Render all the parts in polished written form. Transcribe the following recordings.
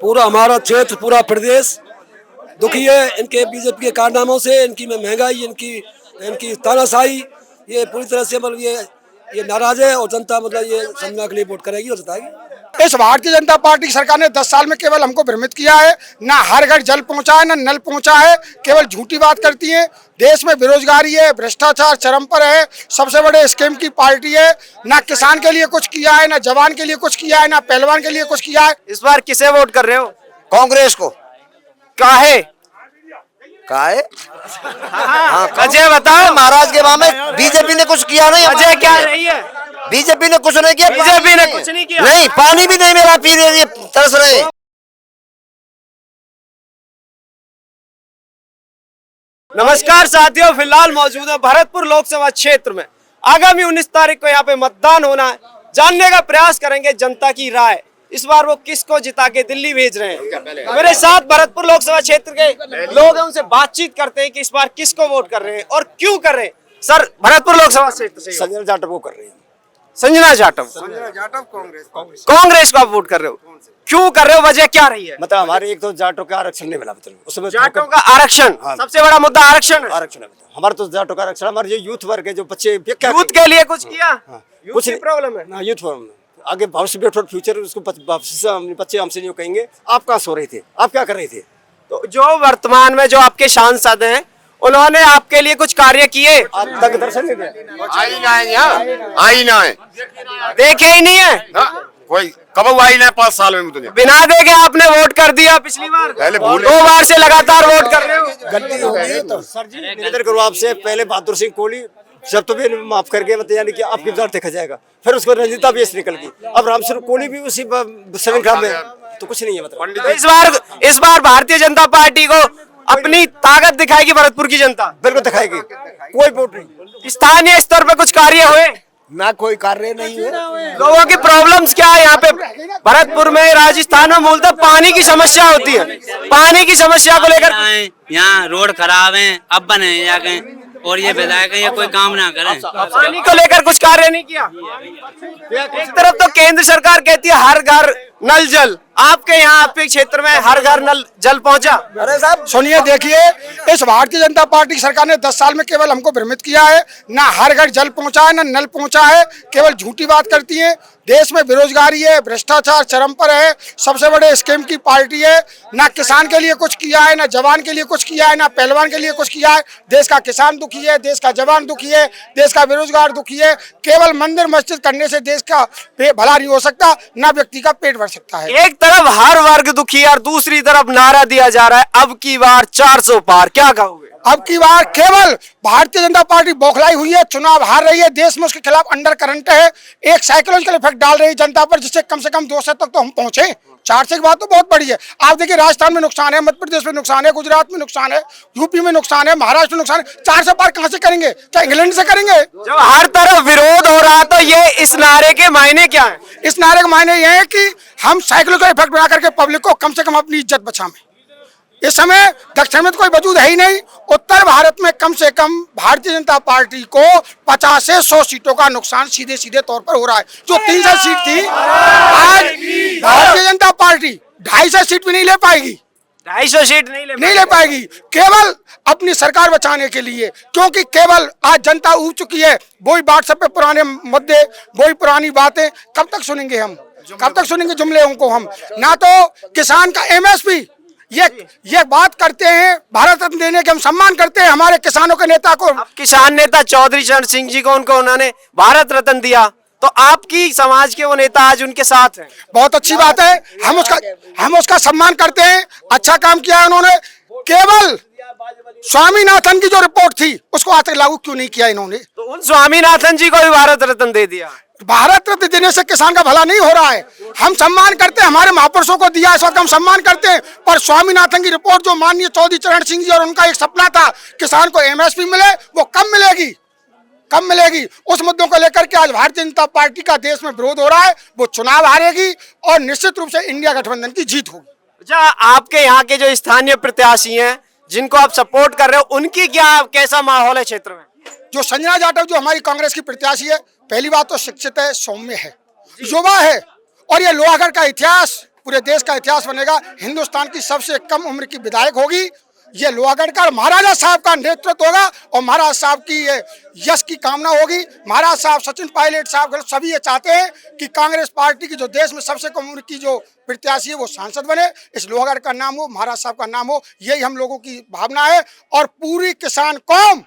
पूरा हमारा क्षेत्र, पूरा प्रदेश दुखी है इनके बीजेपी के कारनामों से। इनकी महंगाई, इनकी इनकी तानाशाही, ये पूरी तरह से मतलब ये नाराज है और जनता मतलब ये संजना के लिए वोट करेगी और जिताएगी। इस भारतीय जनता पार्टी की सरकार ने 10 साल में केवल हमको भ्रमित किया है। ना हर घर जल पहुंचा है, ना नल पहुंचा है, केवल झूठी बात करती है। देश में बेरोजगारी है, भ्रष्टाचार चरम पर है, सबसे बड़े स्कीम की पार्टी है। ना किसान के लिए कुछ किया है, ना जवान के लिए कुछ किया है, ना पहलवान के लिए कुछ किया है। इस बार किसे वोट कर रहे हो? कांग्रेस को। काहे? काहे? हाँ, वजह बताओ। महाराज के मामले बीजेपी ने कुछ किया नहीं। वजह क्या रही है? बीजेपी ने कुछ नहीं किया। बीजेपी ने कुछ नहीं किया। नहीं, पानी भी नहीं मिला पीने, ये तरस रहे। नमस्कार साथियों, फिलहाल मौजूद है भरतपुर लोकसभा क्षेत्र में। आगामी 19 तारीख को यहाँ पे मतदान होना है। जानने का प्रयास करेंगे जनता की राय, इस बार वो किसको जिता के दिल्ली भेज रहे हैं। मेरे साथ भरतपुर लोकसभा क्षेत्र के लोग हैं, उनसे बातचीत करते हैं कि इस बार किसको वोट कर रहे हैं और क्यों कर रहे हैं। सर, भरतपुर लोकसभा क्षेत्र से संजना जाटव को कर रहे हैं। संजना जाटव कांग्रेस को आप वोट कर रहे हो, क्यों कर रहे हो? वजह क्या रही है? मतलब हमारे एक तो जाटों का आरक्षण नहीं मिला, मतलब उसमें जाटों का आरक्षण। हाँ। सबसे बड़ा मुद्दा आरक्षण है। आरक्षण है। हमारा तो जाटों का आरक्षण, हमारे जो यूथ वर्ग है, जो बच्चे यूथ के लिए कुछ किया? यूथ कुछ की प्रॉब्लम है ना, यूथ आगे भविष्य में फ्यूचर उसको बच्चे हमसे नहीं कहेंगे आप कहाँ सो रहे थे, आप क्या कर रहे थे। तो जो वर्तमान में जो आपके सांसद हैं, उन्होंने आपके लिए कुछ कार्य किए? आज तक दर्शन नहीं दिया। आई ना है, देखे ही नहीं है। कोई कब आई ना 5 साल में तुझे बिना देखे आपने वोट कर दिया पिछली बार। पहले भूल 2 बार से लगातार वोट कर रहे हो। गलती होगी तो सर जी निवेदन करो आपसे, पहले बहादुर सिंह कोहली जब तो भी माफ करके मतलब यानी कि आपकी बार देखा जाएगा, फिर उसको रंजिता बेस निकल गई, अब रामस्वरूप कोहली भी उसी श्रृंखला में, तो कुछ नहीं है मतलब। तो इस बार भारतीय जनता पार्टी को अपनी ताकत दिखाएगी भरतपुर की जनता। बिल्कुल दिखाएगी, कोई वोट नहीं। स्थानीय स्तर पर कुछ कार्य हुए? ना कोई कार्य नहीं है। लोगों की प्रॉब्लम्स क्या है यहाँ पे? भरतपुर में, राजस्थान में मूलतः पानी की समस्या होती है। पानी की समस्या को लेकर यहाँ रोड खराब है, अब बने जाके, और ये विधायक ये कोई काम ना करें। पानी को लेकर कुछ कार्य नहीं किया। एक तरफ तो केंद्र सरकार कहती है हर घर नल जल, आपके यहाँ आपके क्षेत्र में हर घर नल जल पहुंचा? अरे साहब सुनिए, देखिए, इस भारतीय जनता पार्टी की सरकार ने 10 साल में केवल हमको भ्रमित किया है। ना हर घर जल पहुंचा है, ना नल पहुंचा है, केवल झूठी बात करती है। देश में बेरोजगारी है, भ्रष्टाचार चरम पर है, सबसे बड़े स्कीम की पार्टी है। ना किसान के लिए कुछ किया है, ना जवान के लिए कुछ किया है, ना पहलवान के लिए कुछ किया है। देश का किसान दुखी है, देश का जवान दुखी है, देश का बेरोजगार दुखी है। केवल मंदिर मस्जिद करने से देश का भला नहीं हो सकता, ना व्यक्ति का पेट भर सकता है। एक तरफ हर वर्ग दुखी है और दूसरी तरफ नारा दिया जा रहा है अब की बार 400 पार, क्या कहोगे? अब की बार केवल भारतीय जनता पार्टी बौखलाई हुई है, चुनाव हार रही है, देश में उसके खिलाफ अंडर करंट है, एक साइकोलॉजिकल इफेक्ट डाल रही है जनता पर, जिससे कम से कम 200 तक तो हम पहुंचे। 400 की बात तो बहुत बड़ी है। आप देखिए, राजस्थान में नुकसान है, मध्य प्रदेश में नुकसान है, गुजरात में नुकसान है, यूपी में नुकसान है, महाराष्ट्र में नुकसान है। 400 पार कहां से करेंगे? क्या इंग्लैंड से करेंगे? जब हर तरफ विरोध हो रहा तो ये इस नारे के मायने क्या है? इस नारे का मायने यह है कि हम साइकोलॉजिकल इफेक्ट बना करके पब्लिक को कम से कम अपनी इज्जत बचाएं। इस समय दक्षिण में तो कोई वजूद है ही नहीं। उत्तर भारत में कम से कम भारतीय जनता पार्टी को 50 से 100 सीटों का नुकसान सीधे सीधे तौर पर हो रहा है। जो 300 सीट थी, आज भारतीय जनता पार्टी 250 सीट भी नहीं ले पाएगी। 250 सीट नहीं ले पाएगी, केवल अपनी सरकार बचाने के लिए। क्योंकि केवल आज जनता उब चुकी है, वही व्हाट्सएप पे पुराने मुद्दे, वही पुरानी बातें। कब तक सुनेंगे हम, कब तक सुनेंगे जुमले उनको हम? ना तो किसान का MSP, ये बात करते हैं, भारत रत्न देने के हम सम्मान करते हैं हमारे किसानों के नेता को। किसान नेता चौधरी चरण सिंह जी को उन्होंने भारत रत्न दिया, तो आपकी समाज के वो नेता आज उनके साथ हैं। बहुत अच्छी बात है, हम उसका सम्मान करते हैं। अच्छा काम किया है उन्होंने। केवल स्वामीनाथन की जो रिपोर्ट थी उसको आज तक लागू क्यों नहीं किया इन्होंने? तो उन स्वामीनाथन जी को भी भारत रत्न दे दिया। भारत रत्न देने से किसान का भला नहीं हो रहा है। हम सम्मान करते हैं, हमारे महापुरुषों को दिया, इस वक्त हम सम्मान करते हैं। पर स्वामीनाथन की रिपोर्ट जो माननीय चौधरी चरण सिंह जी और उनका एक सपना था किसान को MSP मिले, वो कब मिलेगी? कब मिलेगी? उस मुद्दों को लेकर के आज भारतीय जनता पार्टी का देश में विरोध हो रहा है। वो चुनाव हारेगी और निश्चित रूप से इंडिया गठबंधन की जीत होगी। अच्छा, आपके यहाँ के जो स्थानीय प्रत्याशी हैं जिनको आप सपोर्ट कर रहे हो, उनकी कैसा माहौल है क्षेत्र में? जो संजना जाटव जो हमारी कांग्रेस की प्रत्याशी है, पहली बात तो शिक्षित है, सौम्य है, युवा है, और ये लोहागढ़ का इतिहास पूरे देश का इतिहास बनेगा। हिंदुस्तान की सबसे कम उम्र की विधायक होगी। ये लोहागढ़ का महाराजा साहब का नेतृत्व होगा और महाराज साहब की ये यश की कामना होगी। महाराज साहब, सचिन पायलट साहब, सभी ये चाहते हैं कि कांग्रेस पार्टी की जो देश में सबसे कम उम्र की जो प्रत्याशी है वो सांसद बने। इस लोहागढ़ का नाम हो, महाराज साहब का नाम हो, यही हम लोगों की भावना है। और पूरी किसान कौम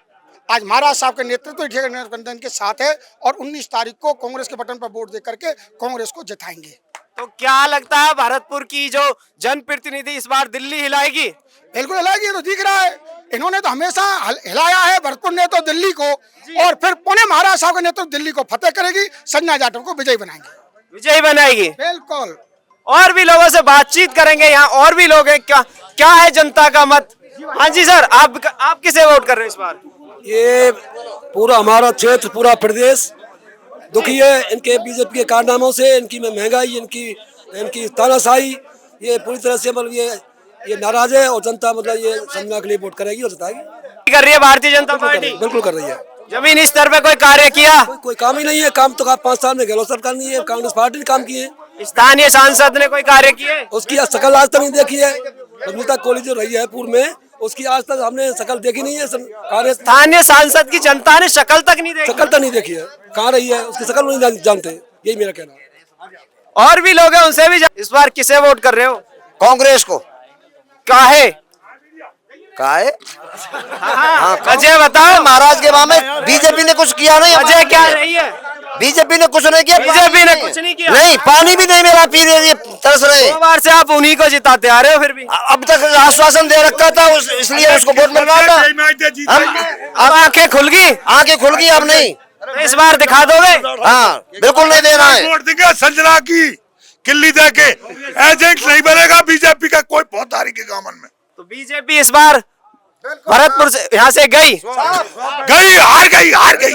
आज महाराज साहब के नेतृत्व गठबंधन के साथ है और 19 तारीख को कांग्रेस के बटन पर वोट दे करके कांग्रेस को जिताएंगे। तो क्या लगता है भरतपुर की जो जनप्रतिनिधि इस बार दिल्ली हिलाएगी? बिल्कुल हिलाएगी, तो दिख रहा है। इन्होंने तो हमेशा हिलाया है भरतपुर ने तो दिल्ली को, और फिर पुणे महाराज साहब का नेतृत्व दिल्ली को फतेह करेगी। संजय जाटव को विजयी बनाएंगे। विजयी बनाएगी, बिल्कुल। और भी लोगों से बातचीत करेंगे। यहाँ और भी लोग हैं, क्या है जनता का मत? हाँ जी सर, आप किसे वोट कर रहे हैं इस बार? ये पूरा हमारा क्षेत्र, पूरा प्रदेश दुखी है इनके बीजेपी के कारनामों से। इनकी महंगाई, इनकी तानाशाही, ये पूरी तरह से मतलब ये नाराज है और जनता मतलब ये समझा के लिए वोट करेगी और जिताएगी। कर रही है भारतीय जनता पार्टी? बिल्कुल कर रही है। जमीनी स्तर पे कोई कार्य किया? कोई काम ही नहीं है। काम तो 5 साल में गहलोत सरकार नहीं है, कांग्रेस पार्टी ने काम किए। स्थानीय सांसद ने कोई कार्य किए? उसकी शकल आज तक नहीं देखी है। रजनीता कोहली जो रही है पूर्व में, उसकी आज तक हमने शकल देखी नहीं है। स्थानीय सांसद की जनता ने शकल तक नहीं देखी? शकल तक नहीं देखी है, कहाँ रही है, उसकी शकल नहीं जानते। यही मेरा कहना है। और भी लोग हैं, उनसे भी इस बार किसे वोट कर रहे हो? कांग्रेस को। काहे? अजय बताओ, महाराज के वहां में बीजेपी ने कुछ किया नहीं। अजय क्या नहीं है? बीजेपी ने कुछ नहीं किया। बीजेपी ने कुछ नहीं किया? नहीं, पानी भी नहीं मिला पीने, ये तरस रहे। 2 बार से आप उन्हीं को जिताते आ रहे हो, फिर भी अब तक आश्वासन दे रखा था, इसलिए उसको वोट मिल रहा था। अब आंखें खुल गई? आंखें खुल गई, अब नहीं। तो इस बार दिखा दोगे? हाँ, बिल्कुल नहीं देना है। वोट देंगे संजना की किल्ली दे के। एजेंट नहीं बनेगा बीजेपी का कोई पौधारी के दामन में। तो बीजेपी इस बार भरतपुर से यहाँ से गई? हार गई।